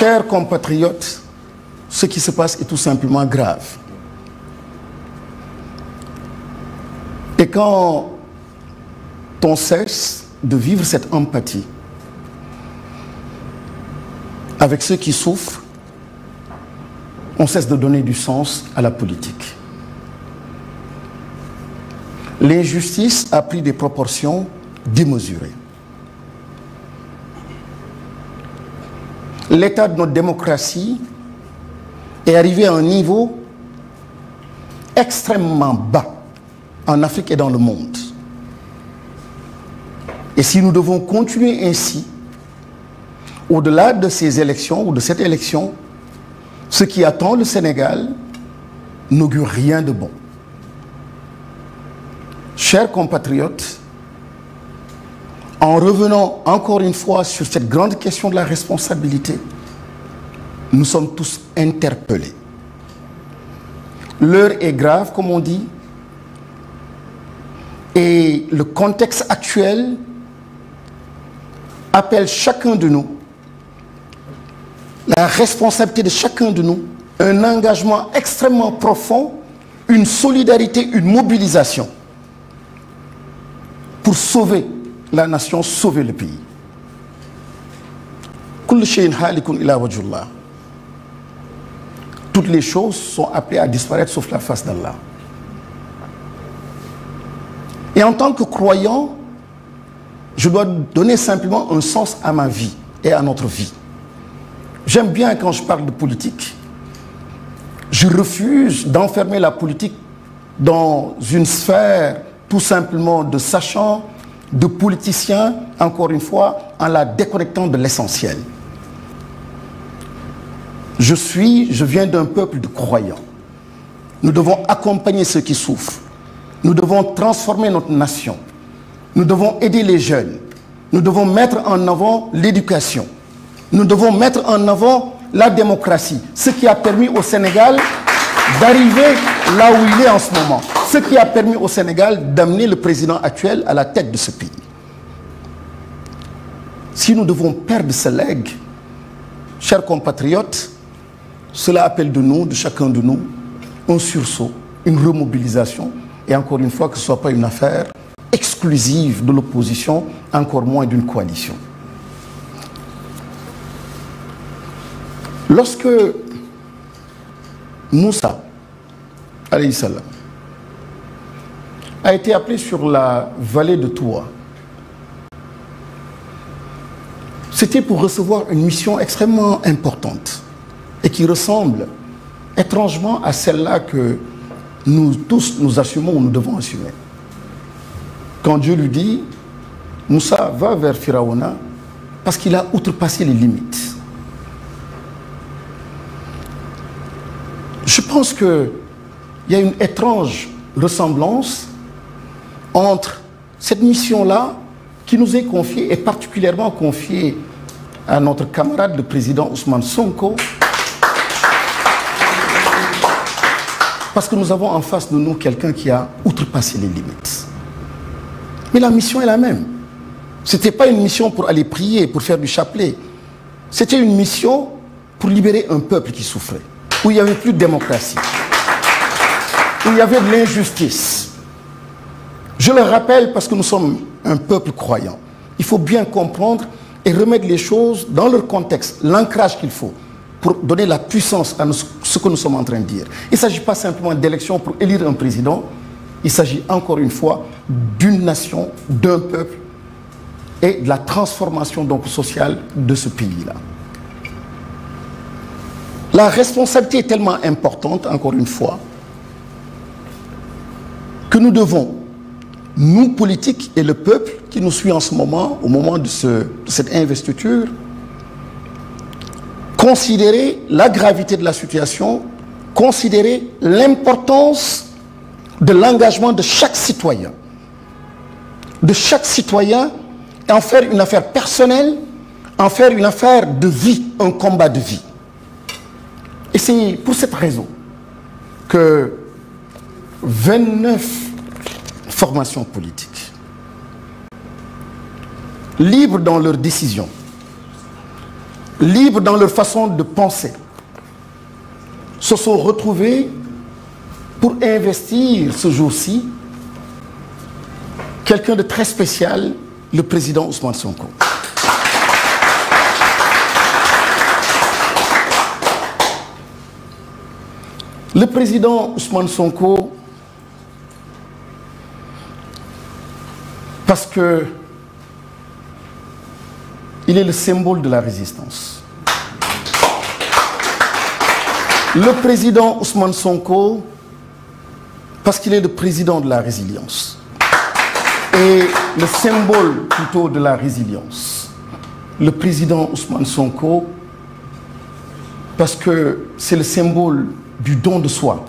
Chers compatriotes, ce qui se passe est tout simplement grave. Et quand on cesse de vivre cette empathie avec ceux qui souffrent, on cesse de donner du sens à la politique. L'injustice a pris des proportions démesurées. L'état de notre démocratie est arrivé à un niveau extrêmement bas en Afrique et dans le monde. Et si nous devons continuer ainsi, au-delà de ces élections ou de cette élection, ce qui attend le Sénégal n'augure rien de bon. Chers compatriotes, en revenant encore une fois sur cette grande question de la responsabilité, nous sommes tous interpellés. L'heure est grave, comme on dit, et le contexte actuel appelle chacun de nous, la responsabilité de chacun de nous, un engagement extrêmement profond, une solidarité, une mobilisation pour sauver la nation, sauver le pays. Toutes les choses sont appelées à disparaître sauf la face d'Allah. Et en tant que croyant, je dois donner simplement un sens à ma vie et à notre vie. J'aime bien quand je parle de politique. Je refuse d'enfermer la politique dans une sphère tout simplement de sachants, de politiciens, encore une fois, en la déconnectant de l'essentiel. Je viens d'un peuple de croyants. Nous devons accompagner ceux qui souffrent. Nous devons transformer notre nation. Nous devons aider les jeunes. Nous devons mettre en avant l'éducation. Nous devons mettre en avant la démocratie. Ce qui a permis au Sénégal d'arriver là où il est en ce moment. Ce qui a permis au Sénégal d'amener le président actuel à la tête de ce pays. Si nous devons perdre ce legs, chers compatriotes, cela appelle de nous, de chacun de nous, un sursaut, une remobilisation, et encore une fois que ce ne soit pas une affaire exclusive de l'opposition, encore moins d'une coalition. Lorsque Moussa, alayhi salam, a été appelé sur la vallée de Toua, c'était pour recevoir une mission extrêmement importante et qui ressemble étrangement à celle-là que nous tous nous assumons ou nous devons assumer. Quand Dieu lui dit, Moussa va vers Firaouna parce qu'il a outrepassé les limites. Je pense qu'il y a une étrange ressemblance entre cette mission-là qui nous est confiée et particulièrement confiée à notre camarade le président Ousmane Sonko, parce que nous avons en face de nous quelqu'un qui a outrepassé les limites. Mais la mission est la même. Ce n'était pas une mission pour aller prier, pour faire du chapelet. C'était une mission pour libérer un peuple qui souffrait, où il n'y avait plus de démocratie, où il y avait de l'injustice. Je le rappelle parce que nous sommes un peuple croyant. Il faut bien comprendre et remettre les choses dans leur contexte, l'ancrage qu'il faut pour donner la puissance à ce que nous sommes en train de dire. Il ne s'agit pas simplement d'élections pour élire un président, il s'agit encore une fois d'une nation, d'un peuple et de la transformation donc sociale de ce pays-là. La responsabilité est tellement importante, encore une fois, que nous devons, nous politiques et le peuple qui nous suit en ce moment, au moment de cette investiture, considérer la gravité de la situation, considérer l'importance de l'engagement de chaque citoyen. De chaque citoyen, et en faire une affaire personnelle, en faire une affaire de vie, un combat de vie. Et c'est pour cette raison que 29 formations politiques, libres dans leurs décisions, libres dans leur façon de penser, se sont retrouvés pour investir ce jour-ci quelqu'un de très spécial, le président Ousmane Sonko. Le président Ousmane Sonko, parce que il est le symbole de la résistance. Le président Ousmane Sonko, parce qu'il est le président de la résilience. Et le symbole plutôt de la résilience. Le président Ousmane Sonko, parce que c'est le symbole du don de soi.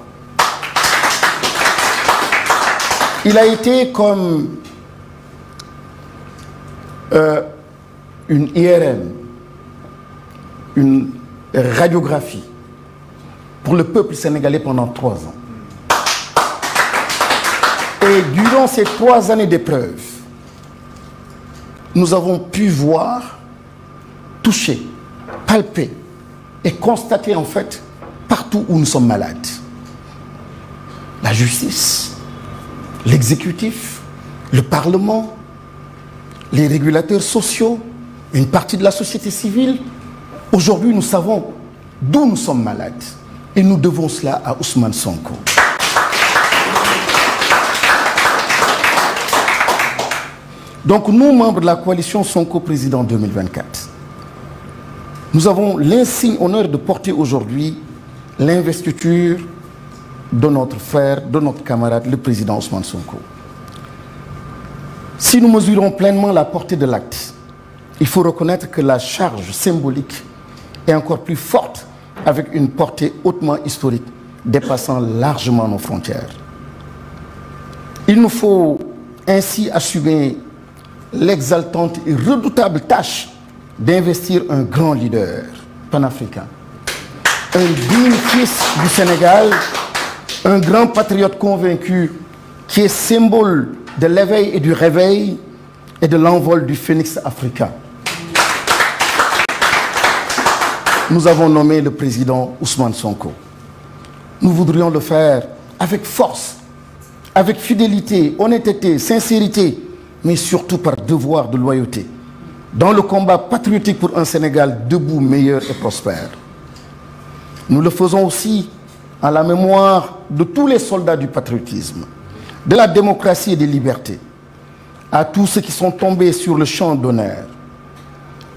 Il a été comme une IRM, une radiographie pour le peuple sénégalais pendant 3 ans. Et durant ces 3 années d'épreuve, nous avons pu voir, toucher, palper et constater en fait partout où nous sommes malades. La justice, l'exécutif, le Parlement, les régulateurs sociaux, une partie de la société civile. Aujourd'hui, nous savons d'où nous sommes malades. Et nous devons cela à Ousmane Sonko. Donc nous, membres de la coalition Sonko Président 2024, nous avons l'insigne honneur de porter aujourd'hui l'investiture de notre frère, de notre camarade, le président Ousmane Sonko. Si nous mesurons pleinement la portée de l'acte, il faut reconnaître que la charge symbolique est encore plus forte avec une portée hautement historique, dépassant largement nos frontières. Il nous faut ainsi assumer l'exaltante et redoutable tâche d'investir un grand leader panafricain, un digne fils du Sénégal, un grand patriote convaincu qui est symbole de l'éveil et du réveil et de l'envol du phénix africain. Nous avons nommé le président Ousmane Sonko. Nous voudrions le faire avec force, avec fidélité, honnêteté, sincérité, mais surtout par devoir de loyauté, dans le combat patriotique pour un Sénégal debout, meilleur et prospère. Nous le faisons aussi en la mémoire de tous les soldats du patriotisme, de la démocratie et des libertés, à tous ceux qui sont tombés sur le champ d'honneur,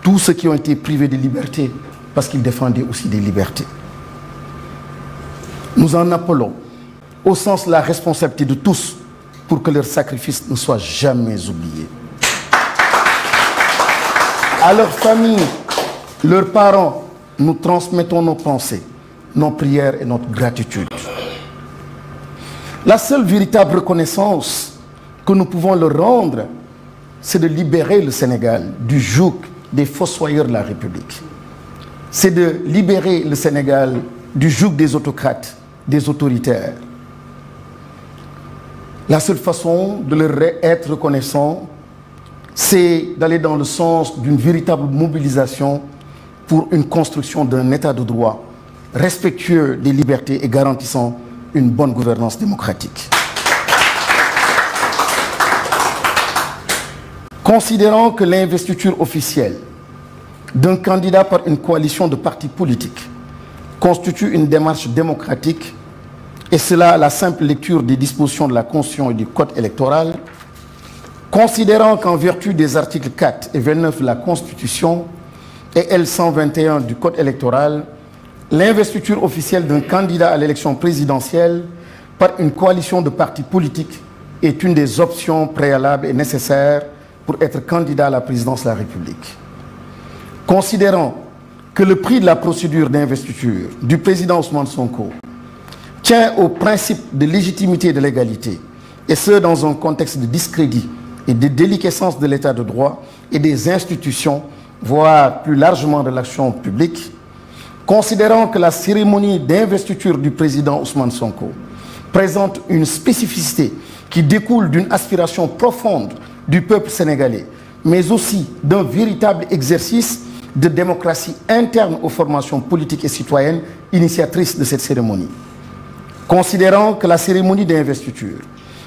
tous ceux qui ont été privés de liberté parce qu'ils défendaient aussi des libertés. Nous en appelons au sens de la responsabilité de tous pour que leur sacrifice ne soit jamais oublié. À leurs familles, leurs parents, nous transmettons nos pensées, nos prières et notre gratitude. La seule véritable reconnaissance que nous pouvons leur rendre, c'est de libérer le Sénégal du joug des fossoyeurs de la République. C'est de libérer le Sénégal du joug des autocrates, des autoritaires. La seule façon de leur être reconnaissant, c'est d'aller dans le sens d'une véritable mobilisation pour une construction d'un État de droit respectueux des libertés et garantissant une bonne gouvernance démocratique. Considérant que l'investiture officielle d'un candidat par une coalition de partis politiques constitue une démarche démocratique, et cela à la simple lecture des dispositions de la Constitution et du Code électoral, considérant qu'en vertu des articles 4 et 29 de la Constitution et L121 du Code électoral, l'investiture officielle d'un candidat à l'élection présidentielle par une coalition de partis politiques est une des options préalables et nécessaires pour être candidat à la présidence de la République. Considérant que le prix de la procédure d'investiture du président Ousmane Sonko tient au principe de légitimité et de légalité, et ce dans un contexte de discrédit et de déliquescence de l'état de droit et des institutions, voire plus largement de l'action publique, considérant que la cérémonie d'investiture du président Ousmane Sonko présente une spécificité qui découle d'une aspiration profonde du peuple sénégalais, mais aussi d'un véritable exercice de démocratie interne aux formations politiques et citoyennes initiatrices de cette cérémonie. Considérant que la cérémonie d'investiture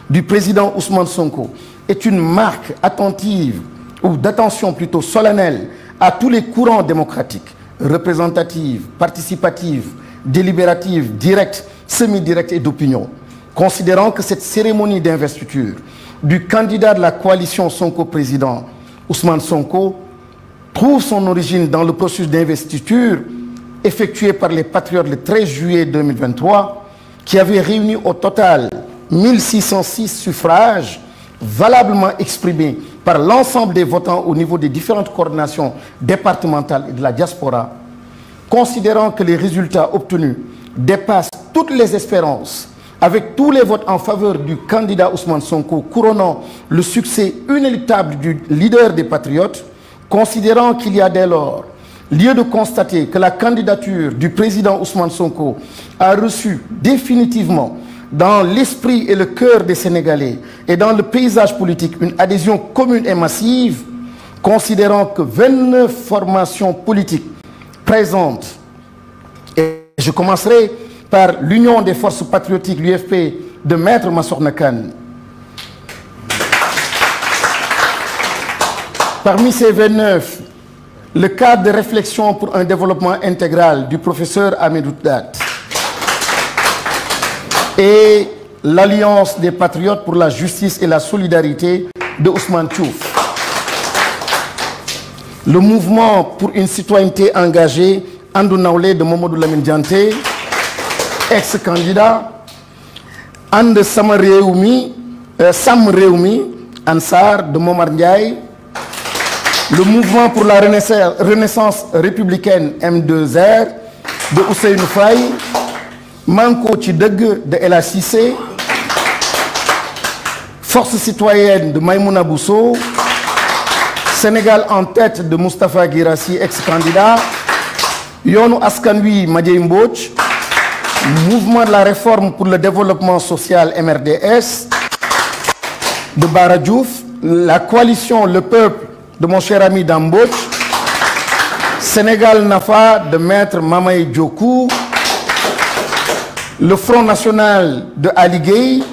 du président Ousmane Sonko est une marque attentive ou d'attention plutôt solennelle à tous les courants démocratiques, représentatifs, participatifs, délibératifs, directs, semi-directs et d'opinion. Considérant que cette cérémonie d'investiture du candidat de la coalition Sonko-président, Ousmane Sonko, trouve son origine dans le processus d'investiture effectué par les patriotes le 13 juillet 2023, qui avait réuni au total 1606 suffrages valablement exprimés par l'ensemble des votants au niveau des différentes coordinations départementales et de la diaspora, considérant que les résultats obtenus dépassent toutes les espérances, avec tous les votes en faveur du candidat Ousmane Sonko couronnant le succès inéluctable du leader des patriotes, considérant qu'il y a dès lors lieu de constater que la candidature du président Ousmane Sonko a reçu définitivement dans l'esprit et le cœur des Sénégalais et dans le paysage politique une adhésion commune et massive, considérant que 29 formations politiques présentes, et je commencerai par l'Union des forces patriotiques, l'UFP, de Maître Massokhna Kane. Parmi ces 29, le cadre de réflexion pour un développement intégral du professeur Hamidou Date et l'Alliance des patriotes pour la justice et la solidarité de Ousmane Diouf. Le mouvement pour une citoyenneté engagée, Andou Nawlé de Mamadou Lamine Dianté, ex-candidat, And Sam Réumi, Ansar de Momar Ndiaye, le mouvement pour la renaissance républicaine M2R de Ousseynou Faye, Manko Tideg de El Cissé, Force citoyenne de Maïmouna Bousso, Sénégal en tête de Moustapha Guirassi, ex-candidat, Yonou Askanui Madiaye Mbodj, Mouvement de la réforme pour le développement social MRDS de Bara Diouf, la coalition Le Peuple de mon cher ami Dambodj, Sénégal Nafa de Maître Mamaye Djokou, le Front National de Ali Gueye,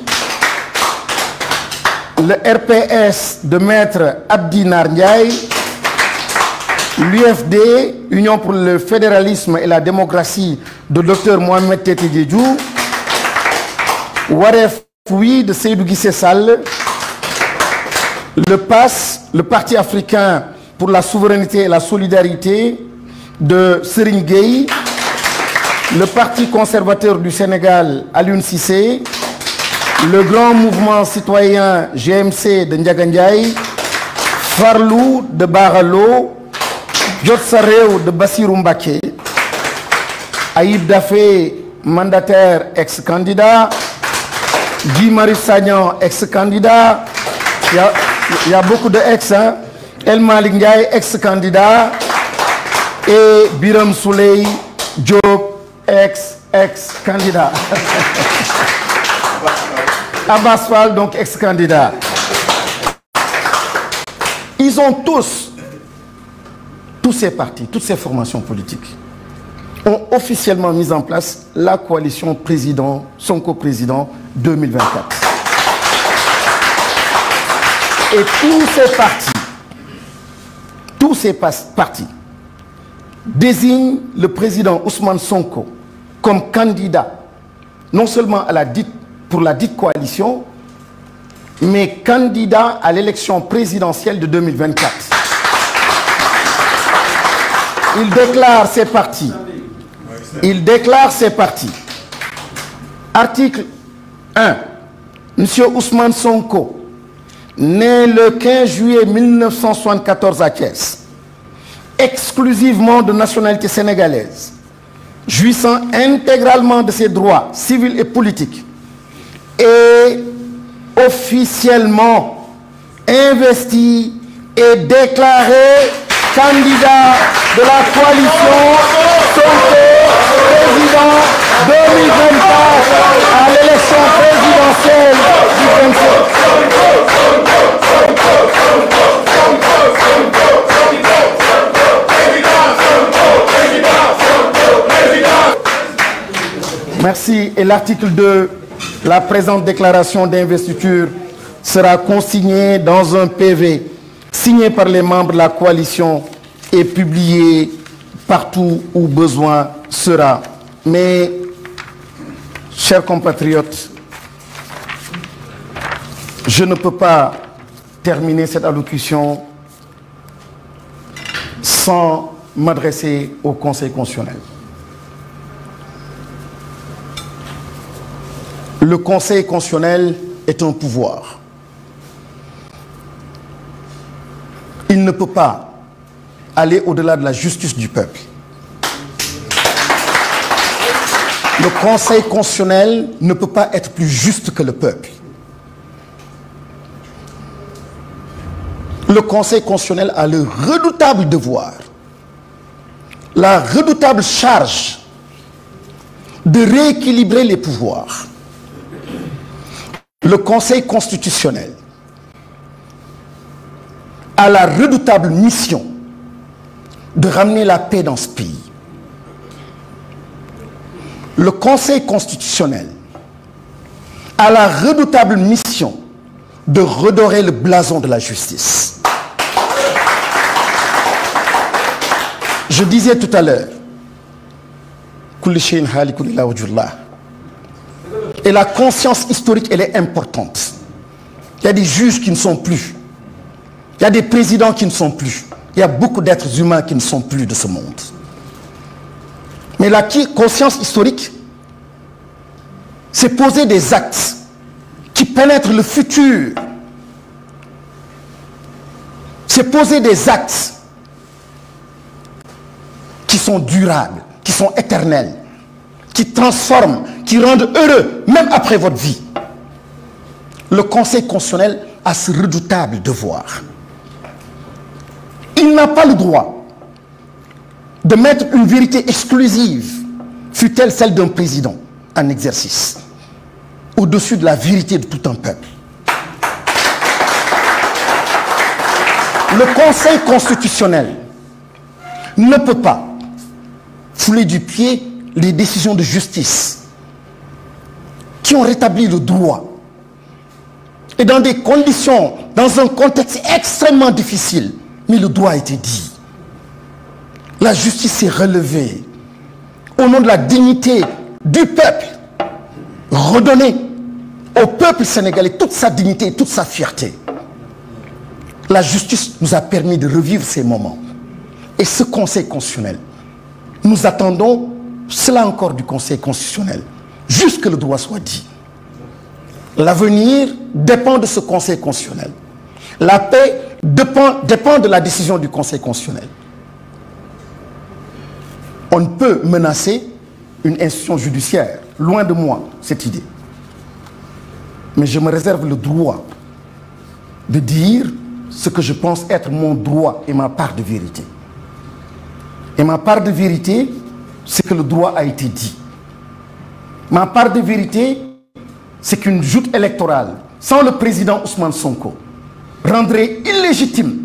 le RPS de Maître Abdi Ndiaye, l'UFD, Union pour le fédéralisme et la démocratie de Dr Mohamed Tete Diédhiou, Waref Oui de Seydou Guissé Sall, le PAS, le Parti africain pour la souveraineté et la solidarité de Serigne Gueye, le Parti conservateur du Sénégal, Alioune Cissé, le grand mouvement citoyen GMC de Ndiaga Ndiaye, Farlou de Baralo, Djotsareo de Bassirou Mbaké, Aïb Dafé, mandataire ex-candidat, Guy Marius Sagnan, ex-candidat, il y a beaucoup de ex, hein? El Malik Ndiaye, ex-candidat, et Biram Souley Diop, ex-candidat. Abbas Fall, donc ex-candidat. Ils ont tous ces partis, toutes ces formations politiques ont officiellement mis en place la coalition président, Sonko-président 2024. Et tous ces partis désignent le président Ousmane Sonko comme candidat, non seulement pour la dite coalition, mais candidat à l'élection présidentielle de 2024. Il déclare ses partis. Article 1. Monsieur Ousmane Sonko, né le 15 juillet 1974 à Thiès, exclusivement de nationalité sénégalaise, jouissant intégralement de ses droits civils et politiques, et officiellement investi et déclaré candidat de la coalition Sonko-président 2024 à l'élection présidentielle du 27. Merci. Et l'article 2, la présente déclaration d'investiture sera consignée dans un PV signé par les membres de la coalition et publié partout où besoin sera. Mais, chers compatriotes, je ne peux pas terminer cette allocution sans m'adresser au Conseil constitutionnel. Le Conseil constitutionnel est un pouvoir. Il ne peut pas aller au-delà de la justice du peuple. Le Conseil constitutionnel ne peut pas être plus juste que le peuple. Le Conseil constitutionnel a le redoutable devoir, la redoutable charge de rééquilibrer les pouvoirs. Le Conseil constitutionnel a la redoutable mission de ramener la paix dans ce pays. Le Conseil constitutionnel a la redoutable mission de redorer le blason de la justice. Je disais tout à l'heure, et la conscience historique, elle est importante. Il y a des juges qui ne sont plus. Il y a des présidents qui ne sont plus. Il y a beaucoup d'êtres humains qui ne sont plus de ce monde. Mais la conscience historique, c'est poser des actes qui pénètrent le futur. C'est poser des actes qui sont durables, qui sont éternels, qui transforment, qui rendent heureux, même après votre vie. Le Conseil constitutionnel a ce redoutable devoir. Il n'a pas le droit de mettre une vérité exclusive, fût-elle celle d'un président en exercice, au-dessus de la vérité de tout un peuple. Le Conseil constitutionnel ne peut pas fouler du pied les décisions de justice qui ont rétabli le droit. Et dans des conditions, dans un contexte extrêmement difficile, mais le droit a été dit. La justice s'est relevée au nom de la dignité du peuple, redonner au peuple sénégalais toute sa dignité et toute sa fierté. La justice nous a permis de revivre ces moments. Et ce Conseil constitutionnel, nous attendons cela encore du Conseil constitutionnel, jusque le droit soit dit. L'avenir dépend de ce Conseil constitutionnel. La paix dépend de la décision du Conseil constitutionnel. On ne peut menacer une institution judiciaire, loin de moi cette idée. Mais je me réserve le droit de dire ce que je pense être mon droit et ma part de vérité. Et ma part de vérité, c'est que le droit a été dit. Ma part de vérité, c'est qu'une joute électorale sans le président Ousmane Sonko rendrait illégitime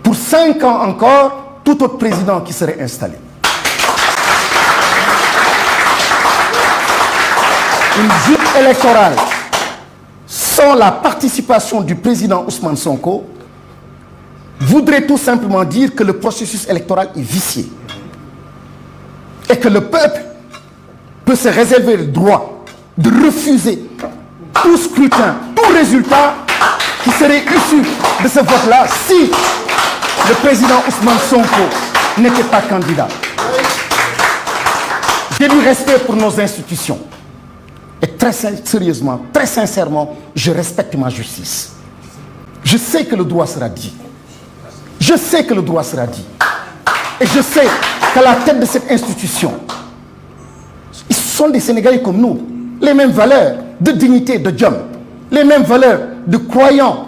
pour 5 ans encore tout autre président qui serait installé. Une joute électorale sans la participation du président Ousmane Sonko voudrait tout simplement dire que le processus électoral est vicié et que le peuple peut se réserver le droit de refuser tout scrutin, tout résultat qui serait issu de ce vote-là si le président Ousmane Sonko n'était pas candidat. J'ai du respect pour nos institutions. Et très sérieusement, très sincèrement, je respecte ma justice. Je sais que le droit sera dit. Je sais que le droit sera dit. Et je sais qu'à la tête de cette institution, ils sont des Sénégalais comme nous. Les mêmes valeurs de dignité, de job. Les mêmes valeurs de croyants